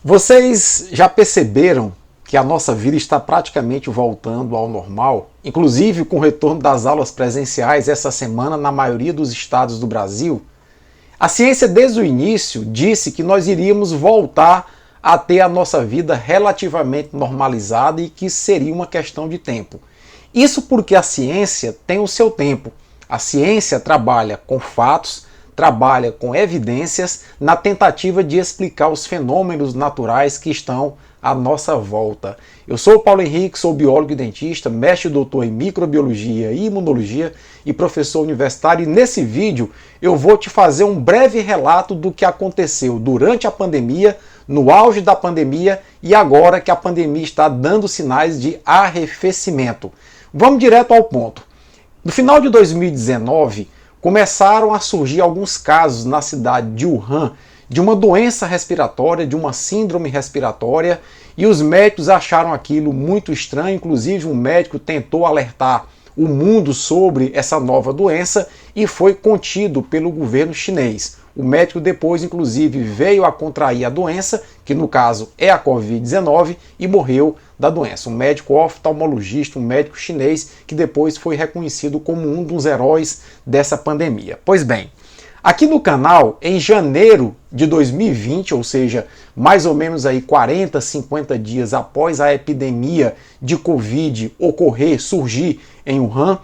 Vocês já perceberam que a nossa vida está praticamente voltando ao normal, inclusive com o retorno das aulas presenciais essa semana na maioria dos estados do Brasil? A ciência desde o início disse que nós iríamos voltar a ter a nossa vida relativamente normalizada e que isso seria uma questão de tempo. Isso porque a ciência tem o seu tempo. A ciência trabalha com fatos, trabalha com evidências na tentativa de explicar os fenômenos naturais que estão à nossa volta. Eu sou o Paulo Henrique, sou biólogo e dentista, mestre e doutor em microbiologia e imunologia e professor universitário, e nesse vídeo eu vou te fazer um breve relato do que aconteceu durante a pandemia, no auge da pandemia e agora que a pandemia está dando sinais de arrefecimento. Vamos direto ao ponto. No final de 2019, começaram a surgir alguns casos na cidade de Wuhan de uma doença respiratória, de uma síndrome respiratória, e os médicos acharam aquilo muito estranho. Inclusive um médico tentou alertar o mundo sobre essa nova doença e foi contido pelo governo chinês. O médico depois, inclusive, veio a contrair a doença, que no caso é a Covid-19, e morreu da doença. Um médico oftalmologista, um médico chinês, que depois foi reconhecido como um dos heróis dessa pandemia. Pois bem, aqui no canal, em janeiro de 2020, ou seja, mais ou menos aí 40, 50 dias após a epidemia de Covid surgir em Wuhan,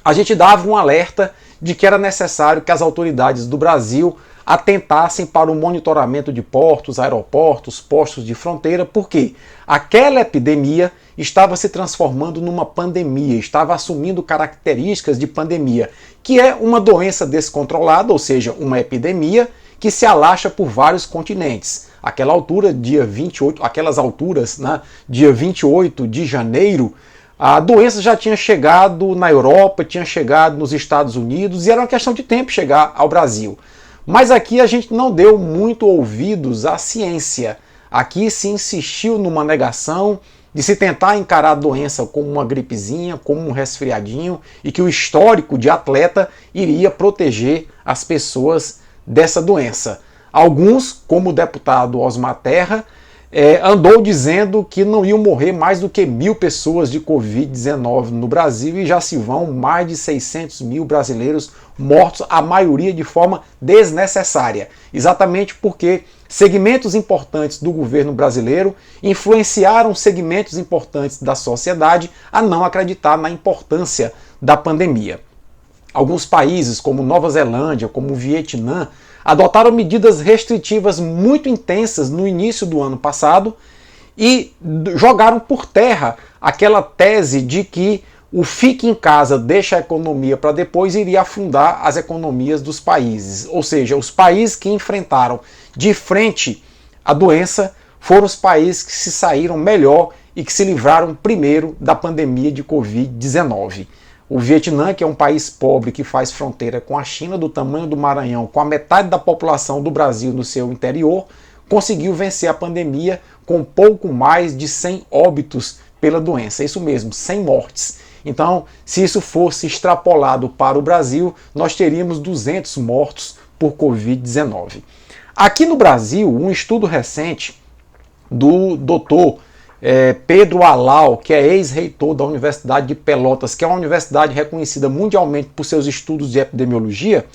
a gente dava um alerta de que era necessário que as autoridades do Brasil atentassem para o monitoramento de portos, aeroportos, postos de fronteira, porque aquela epidemia estava se transformando numa pandemia, estava assumindo características de pandemia, que é uma doença descontrolada, ou seja, uma epidemia que se alastra por vários continentes. Aquela altura, dia 28, aquelas alturas, né, dia 28 de janeiro, a doença já tinha chegado na Europa, tinha chegado nos Estados Unidos e era uma questão de tempo chegar ao Brasil. Mas aqui a gente não deu muito ouvidos à ciência. Aqui se insistiu numa negação de se tentar encarar a doença como uma gripezinha, como um resfriadinho, e que o histórico de atleta iria proteger as pessoas dessa doença. Alguns, como o deputado Osmar Terra, andou dizendo que não iam morrer mais do que 1.000 pessoas de Covid-19 no Brasil, e já se vão mais de 600 mil brasileiros mortos, a maioria de forma desnecessária. Exatamente porque segmentos importantes do governo brasileiro influenciaram segmentos importantes da sociedade a não acreditar na importância da pandemia. Alguns países, como Nova Zelândia, como o Vietnã, adotaram medidas restritivas muito intensas no início do ano passado e jogaram por terra aquela tese de que o fique em casa, deixa a economia para depois, iria afundar as economias dos países. Ou seja, os países que enfrentaram de frente a doença foram os países que se saíram melhor e que se livraram primeiro da pandemia de Covid-19. O Vietnã, que é um país pobre que faz fronteira com a China, do tamanho do Maranhão, com a metade da população do Brasil no seu interior, conseguiu vencer a pandemia com pouco mais de 100 óbitos pela doença. Isso mesmo, 100 mortes. Então, se isso fosse extrapolado para o Brasil, nós teríamos 200 mortos por Covid-19. Aqui no Brasil, um estudo recente do doutor Pedro Halal, que é ex-reitor da Universidade de Pelotas, que é uma universidade reconhecida mundialmente por seus estudos de epidemiologia,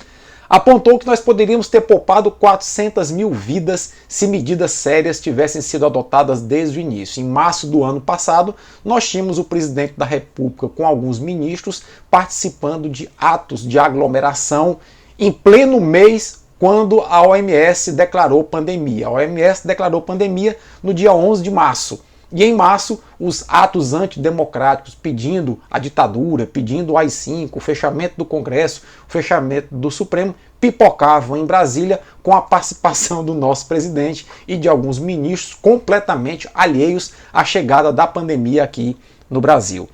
apontou que nós poderíamos ter poupado 400 mil vidas se medidas sérias tivessem sido adotadas desde o início. Em março do ano passado, nós tínhamos o presidente da República com alguns ministros participando de atos de aglomeração em pleno mês quando a OMS declarou pandemia. A OMS declarou pandemia no dia 11 de março. E em março, os atos antidemocráticos pedindo a ditadura, pedindo o AI-5, o fechamento do Congresso, o fechamento do Supremo, pipocavam em Brasília com a participação do nosso presidente e de alguns ministros completamente alheios à chegada da pandemia aqui no Brasil.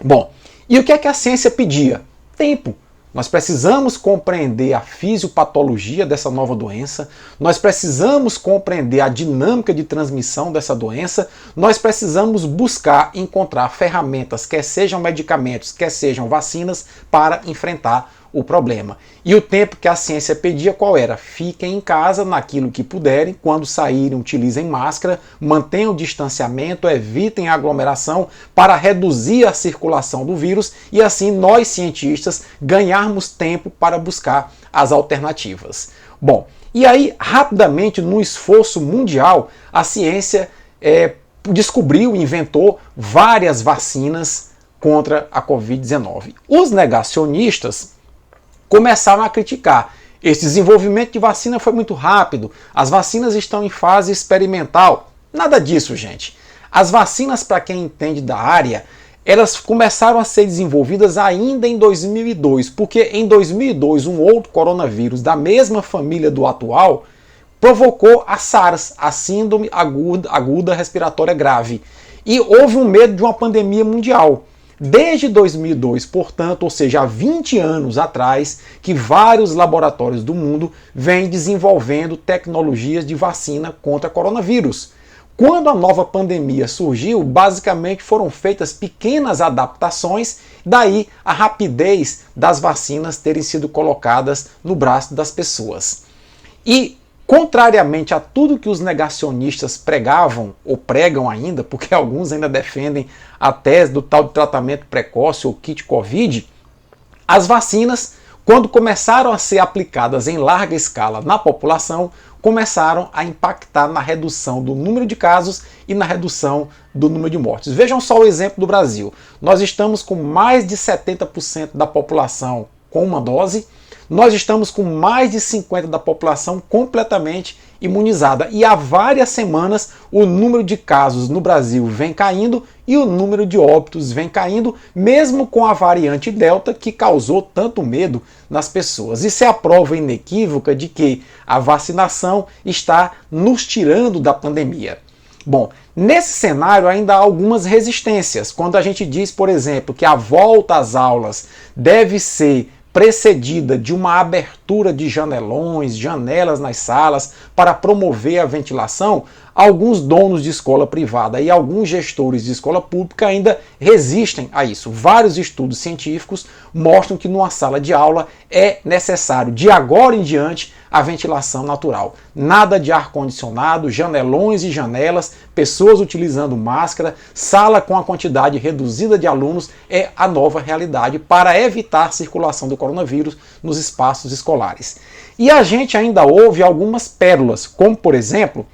Bom, e o que é que a ciência pedia? Tempo. Nós precisamos compreender a fisiopatologia dessa nova doença, nós precisamos compreender a dinâmica de transmissão dessa doença, nós precisamos buscar encontrar ferramentas, quer sejam medicamentos, quer sejam vacinas, para enfrentar o problema. E o tempo que a ciência pedia qual era? Fiquem em casa naquilo que puderem, quando saírem utilizem máscara, mantenham o distanciamento, evitem a aglomeração para reduzir a circulação do vírus e assim nós cientistas ganharmos tempo para buscar as alternativas. Bom, e aí rapidamente no esforço mundial a ciência descobriu e inventou várias vacinas contra a Covid-19. Os negacionistas começaram a criticar. Esse desenvolvimento de vacina foi muito rápido, as vacinas estão em fase experimental. Nada disso, gente. As vacinas, para quem entende da área, elas começaram a ser desenvolvidas ainda em 2002, porque em 2002 um outro coronavírus da mesma família do atual provocou a SARS, a Síndrome Aguda Respiratória Grave. E houve um medo de uma pandemia mundial. Desde 2002, portanto, ou seja, há 20 anos atrás, que vários laboratórios do mundo vêm desenvolvendo tecnologias de vacina contra coronavírus. Quando a nova pandemia surgiu, basicamente foram feitas pequenas adaptações, daí a rapidez das vacinas terem sido colocadas no braço das pessoas. E contrariamente a tudo que os negacionistas pregavam, ou pregam ainda, porque alguns ainda defendem a tese do tal de tratamento precoce ou kit Covid, as vacinas, quando começaram a ser aplicadas em larga escala na população, começaram a impactar na redução do número de casos e na redução do número de mortes. Vejam só o exemplo do Brasil. Nós estamos com mais de 70% da população com uma dose, nós estamos com mais de 50% da população completamente imunizada. E há várias semanas o número de casos no Brasil vem caindo e o número de óbitos vem caindo, mesmo com a variante Delta que causou tanto medo nas pessoas. Isso é a prova inequívoca de que a vacinação está nos tirando da pandemia. Bom, nesse cenário ainda há algumas resistências. Quando a gente diz, por exemplo, que a volta às aulas deve ser precedida de uma abertura de janelões, janelas nas salas para promover a ventilação, alguns donos de escola privada e alguns gestores de escola pública ainda resistem a isso. Vários estudos científicos mostram que numa sala de aula é necessário, de agora em diante, a ventilação natural. Nada de ar-condicionado, janelões e janelas, pessoas utilizando máscara, sala com a quantidade reduzida de alunos é a nova realidade para evitar a circulação do coronavírus nos espaços escolares. E a gente ainda ouve algumas pérolas, como por exemplo,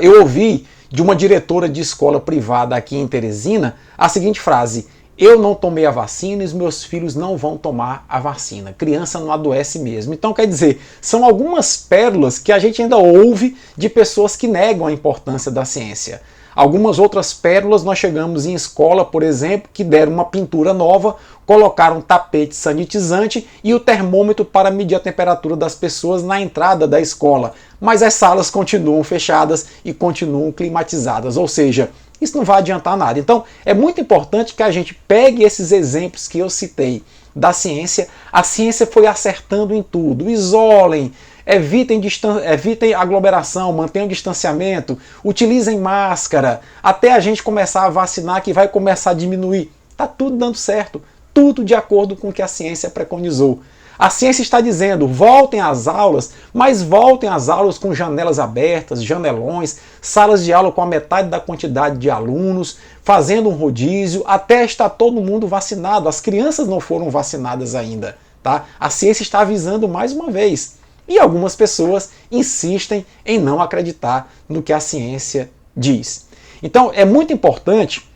eu ouvi de uma diretora de escola privada aqui em Teresina a seguinte frase: eu não tomei a vacina e os meus filhos não vão tomar a vacina. Criança não adoece mesmo. Então, quer dizer, são algumas pérolas que a gente ainda ouve de pessoas que negam a importância da ciência. Algumas outras pérolas nós chegamos em escola, por exemplo, que deram uma pintura nova, colocaram tapete sanitizante e o termômetro para medir a temperatura das pessoas na entrada da escola. Mas as salas continuam fechadas e continuam climatizadas, ou seja, isso não vai adiantar nada. Então, é muito importante que a gente pegue esses exemplos que eu citei da ciência. A ciência foi acertando em tudo. Isolem, evitem aglomeração, mantenham distanciamento, utilizem máscara, até a gente começar a vacinar, que vai começar a diminuir. Está tudo dando certo, tudo de acordo com o que a ciência preconizou. A ciência está dizendo, voltem às aulas, mas voltem às aulas com janelas abertas, janelões, salas de aula com a metade da quantidade de alunos, fazendo um rodízio, até estar todo mundo vacinado. As crianças não foram vacinadas ainda, tá? A ciência está avisando mais uma vez. E algumas pessoas insistem em não acreditar no que a ciência diz. Então é muito importante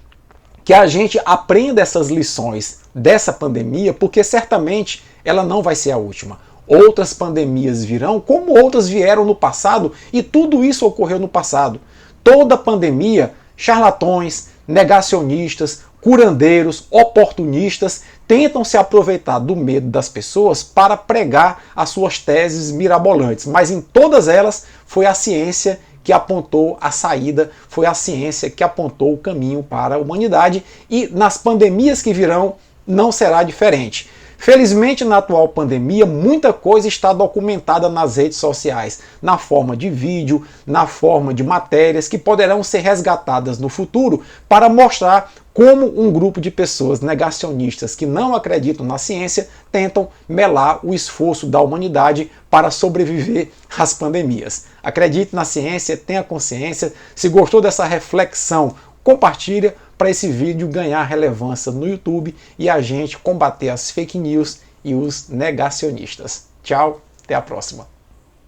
que a gente aprenda essas lições dessa pandemia, porque certamente ela não vai ser a última. Outras pandemias virão, como outras vieram no passado, e tudo isso ocorreu no passado. Toda pandemia, charlatões, negacionistas, curandeiros, oportunistas tentam se aproveitar do medo das pessoas para pregar as suas teses mirabolantes, mas em todas elas foi a ciência que apontou a saída, foi a ciência que apontou o caminho para a humanidade, e nas pandemias que virão não será diferente. Felizmente, na atual pandemia, muita coisa está documentada nas redes sociais, na forma de vídeo, na forma de matérias que poderão ser resgatadas no futuro para mostrar como um grupo de pessoas negacionistas que não acreditam na ciência tentam melar o esforço da humanidade para sobreviver às pandemias. Acredite na ciência, tenha consciência. Se gostou dessa reflexão, compartilha para esse vídeo ganhar relevância no YouTube e a gente combater as fake news e os negacionistas. Tchau, até a próxima.